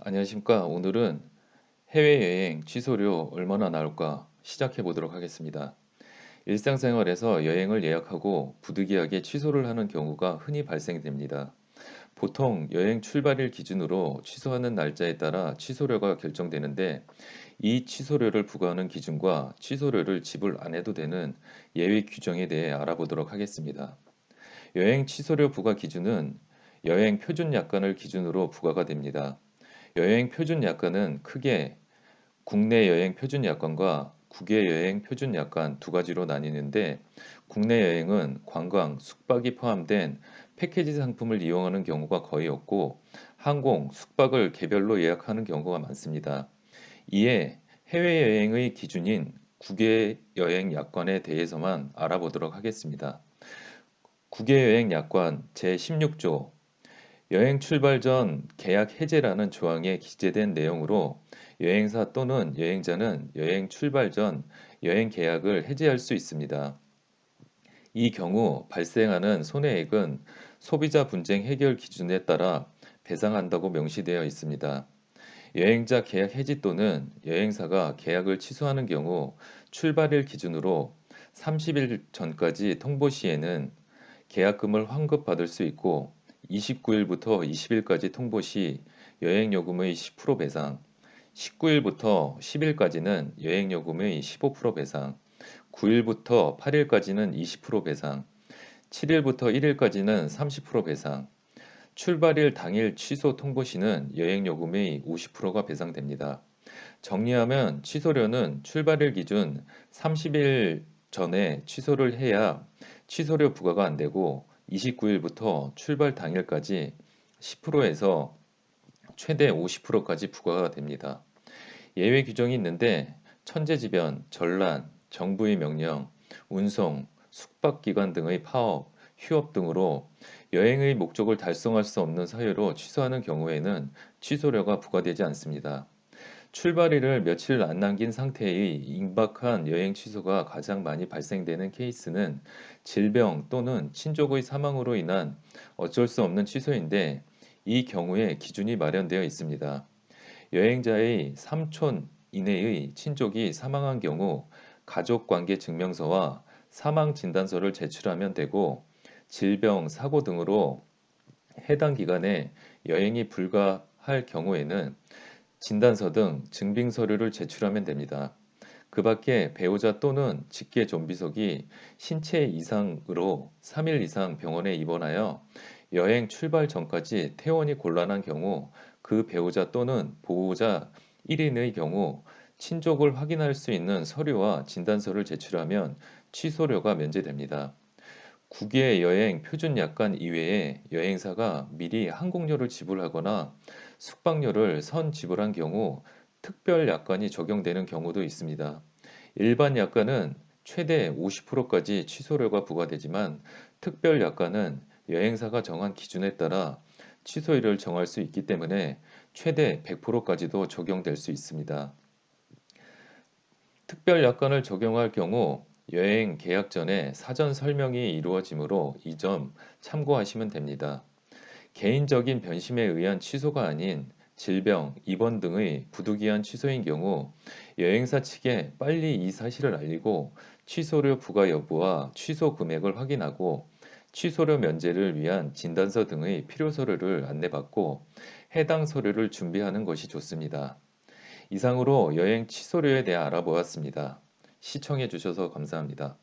안녕하십니까. 오늘은 해외여행 취소료 얼마나 나올까 시작해 보도록 하겠습니다. 일상생활에서 여행을 예약하고 부득이하게 취소를 하는 경우가 흔히 발생됩니다. 보통 여행 출발일 기준으로 취소하는 날짜에 따라 취소료가 결정되는데 이 취소료를 부과하는 기준과 취소료를 지불 안 해도 되는 예외 규정에 대해 알아보도록 하겠습니다. 여행 취소료 부과 기준은 여행 표준 약관을 기준으로 부과가 됩니다. 여행 표준 약관은 크게 국내 여행 표준 약관과 국외 여행 표준 약관 두 가지로 나뉘는데 국내 여행은 관광, 숙박이 포함된 패키지 상품을 이용하는 경우가 거의 없고 항공, 숙박을 개별로 예약하는 경우가 많습니다. 이에 해외여행의 기준인 국외 여행 약관에 대해서만 알아보도록 하겠습니다. 국외 여행 약관 제16조 여행 출발 전 계약 해제라는 조항에 기재된 내용으로 여행사 또는 여행자는 여행 출발 전 여행 계약을 해제할 수 있습니다. 이 경우 발생하는 손해액은 소비자 분쟁 해결 기준에 따라 배상한다고 명시되어 있습니다. 여행자 계약 해지 또는 여행사가 계약을 취소하는 경우 출발일 기준으로 30일 전까지 통보 시에는 계약금을 환급받을 수 있고 29일부터 20일까지 통보 시 여행요금의 10% 배상, 19일부터 10일까지는 여행요금의 15% 배상, 9일부터 8일까지는 20% 배상, 7일부터 1일까지는 30% 배상, 출발일 당일 취소 통보 시는 여행요금의 50%가 배상됩니다. 정리하면 취소료는 출발일 기준 30일 전에 취소를 해야 취소료 부과가 안 되고 29일부터 출발 당일까지 10%에서 최대 50%까지 부과가 됩니다. 예외 규정이 있는데 천재지변, 전란, 정부의 명령, 운송, 숙박기관 등의 파업, 휴업 등으로 여행의 목적을 달성할 수 없는 사유로 취소하는 경우에는 취소료가 부과되지 않습니다. 출발일을 며칠 안 남긴 상태의 임박한 여행 취소가 가장 많이 발생되는 케이스는 질병 또는 친족의 사망으로 인한 어쩔 수 없는 취소인데 이 경우에 기준이 마련되어 있습니다. 여행자의 3촌 이내의 친족이 사망한 경우 가족관계 증명서와 사망 진단서를 제출하면 되고 질병, 사고 등으로 해당 기간에 여행이 불가할 경우에는 진단서 등 증빙 서류를 제출하면 됩니다. 그 밖에 배우자 또는 직계 좀비속이 신체 이상으로 3일 이상 병원에 입원하여 여행 출발 전까지 퇴원이 곤란한 경우 그 배우자 또는 보호자 1인의 경우 친족을 확인할 수 있는 서류와 진단서를 제출하면 취소료가 면제됩니다. 국외 여행 표준 약관 이외에 여행사가 미리 항공료를 지불하거나 숙박료를 선 지불한 경우 특별 약관이 적용되는 경우도 있습니다. 일반 약관은 최대 50%까지 취소료가 부과되지만 특별 약관은 여행사가 정한 기준에 따라 취소일을 정할 수 있기 때문에 최대 100%까지도 적용될 수 있습니다. 특별 약관을 적용할 경우 여행 계약 전에 사전 설명이 이루어지므로 이 점 참고하시면 됩니다. 개인적인 변심에 의한 취소가 아닌 질병, 입원 등의 부득이한 취소인 경우 여행사 측에 빨리 이 사실을 알리고 취소료 부과 여부와 취소 금액을 확인하고 취소료 면제를 위한 진단서 등의 필요 서류를 안내받고 해당 서류를 준비하는 것이 좋습니다. 이상으로 여행 취소료에 대해 알아보았습니다. 시청해 주셔서 감사합니다.